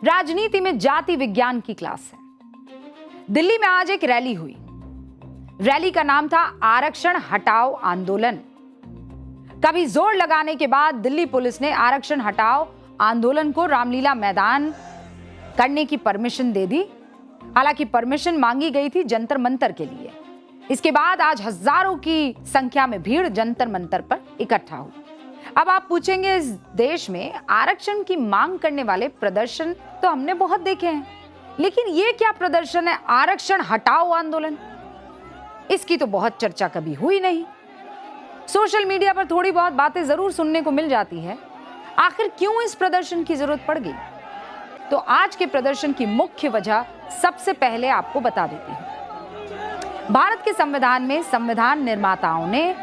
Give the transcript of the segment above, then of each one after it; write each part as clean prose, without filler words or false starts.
राजनीति में जाति विज्ञान की क्लास है। दिल्ली में आज एक रैली हुई। रैली का नाम था आरक्षण हटाओ आंदोलन। कभी जोर लगाने के बाद दिल्ली पुलिस ने आरक्षण हटाओ आंदोलन को रामलीला मैदान करने की परमिशन दे दी। हालांकि परमिशन मांगी गई थी जंतर मंतर के लिए। इसके बाद आज हजारों की संख्या में भीड़ जंतर मंतर पर इकट्ठा हुई। अब आप पूछेंगे, इस देश में आरक्षण की मांग करने वाले प्रदर्शन तो हमने बहुत देखे हैं, लेकिन ये क्या प्रदर्शन है आरक्षण हटाओ आंदोलन? इसकी तो बहुत चर्चा कभी हुई नहीं। सोशल मीडिया पर थोड़ी बहुत बातें जरूर सुनने को मिल जाती है। आखिर क्यों इस प्रदर्शन की जरूरत पड़ गई? तो आज के प्रदर्शन की मुख्य वजह सबसे पहले आपको बता देती हूं। भारत के संविधान में संविधान निर्माताओं ने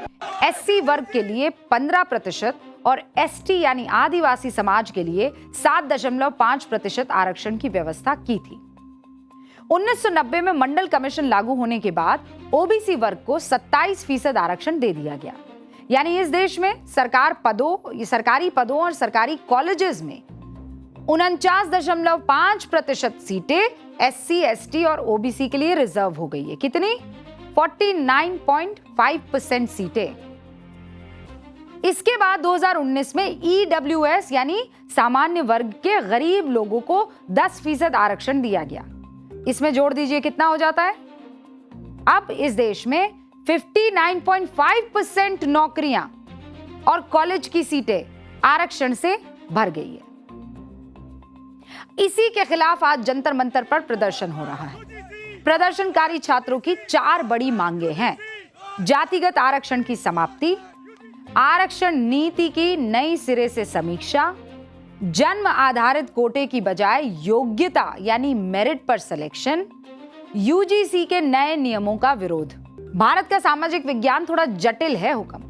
एससी वर्ग के लिए 15% और एसटी यानी आदिवासी समाज के लिए 7.5% आरक्षण की व्यवस्था की थी। 1990 में मंडल कमीशन लागू होने के बाद ओबीसी वर्ग को 27% आरक्षण दे दिया गया। यानी इस देश में सरकारी पदों और सरकारी कॉलेजेस में 49.5% सीटें एससी, एसटी और ओबीसी के लिए रिजर्व हो गई है। कितनी? 49.5% सीटें। इसके बाद 2019 में ईडब्ल्यूएस यानी सामान्य वर्ग के गरीब लोगों को 10% आरक्षण दिया गया। इसमें जोड़ दीजिए कितना हो जाता है? अब इस देश में 59.5% नौकरियां और कॉलेज की सीटें आरक्षण से भर गई है। इसी के खिलाफ आज जंतर मंतर पर प्रदर्शन हो रहा है। प्रदर्शनकारी छात्रों की 4 बड़ी मांगे हैं। जातिगत आरक्षण की समाप्ति, आरक्षण नीति की नई सिरे से समीक्षा, जन्म आधारित कोटे की बजाय योग्यता यानी मेरिट पर सिलेक्शन, यूजीसी के नए नियमों का विरोध। भारत का सामाजिक विज्ञान थोड़ा जटिल है हुक्म।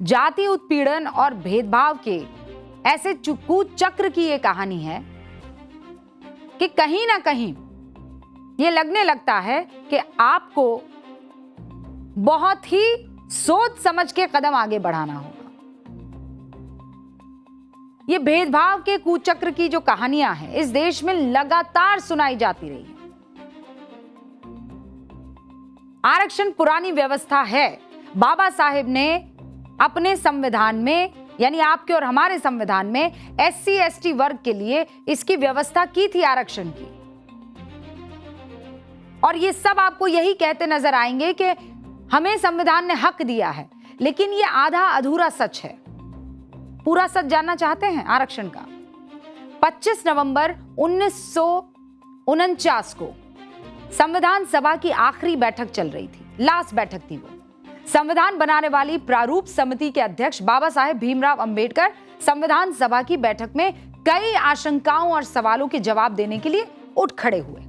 जाति उत्पीड़न और भेदभाव के ऐसे कुचक्र की ये कहानी है कि कहीं ना कहीं ये लगने लगता है कि आपको बहुत ही सोच समझ के कदम आगे बढ़ाना होगा। ये भेदभाव के कुचक्र की जो कहानियां हैं इस देश में लगातार सुनाई जाती रही है। आरक्षण पुरानी व्यवस्था है। बाबा साहेब ने अपने संविधान में यानी आपके और हमारे संविधान में एससी, एसटी वर्ग के लिए इसकी व्यवस्था की थी आरक्षण की। और ये सब आपको यही कहते नजर आएंगे कि हमें संविधान ने हक दिया है, लेकिन ये आधा अधूरा सच है। पूरा सच जानना चाहते हैं आरक्षण का? 25 नवंबर 1949 को संविधान सभा की आखिरी बैठक चल रही थी, लास्ट बैठक थी वो। संविधान बनाने वाली प्रारूप समिति के अध्यक्ष बाबा साहेब भीमराव अंबेडकर संविधान सभा की बैठक में कई आशंकाओं और सवालों के जवाब देने के लिए उठ खड़े हुए।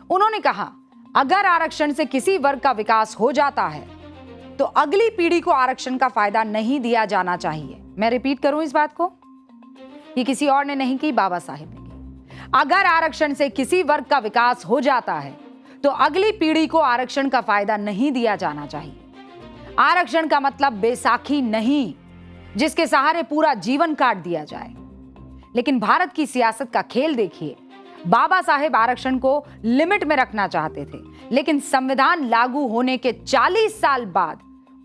उन्होंने कहा, अगर आरक्षण से किसी वर्ग का विकास हो जाता है तो अगली पीढ़ी को आरक्षण का फायदा नहीं दिया जाना चाहिए। मैं रिपीट करूं इस बात को, ये किसी और ने नहीं की, बाबा साहेब ने की। अगर आरक्षण से किसी वर्ग का विकास हो जाता है तो अगली पीढ़ी को आरक्षण का फायदा नहीं दिया जाना चाहिए। आरक्षण का मतलब बैसाखी नहीं जिसके सहारे पूरा जीवन काट दिया जाए। लेकिन भारत की सियासत का खेल देखिए। बाबा साहेब आरक्षण को लिमिट में रखना चाहते थे, लेकिन संविधान लागू होने के 40 साल बाद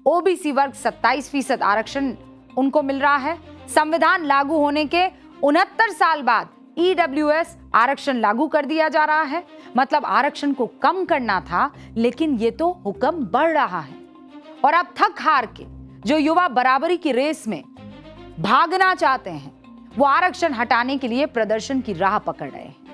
ओबीसी वर्ग 27% आरक्षण उनको मिल रहा है। संविधान लागू होने के 69 साल बाद ईडब्ल्यूएस आरक्षण लागू कर दिया जा रहा है। मतलब आरक्षण को कम करना था, लेकिन ये तो हुक्म बढ़ रहा है। और अब थक हार के जो युवा बराबरी की रेस में भागना चाहते हैं वो आरक्षण हटाने के लिए प्रदर्शन की राह पकड़ रहे हैं।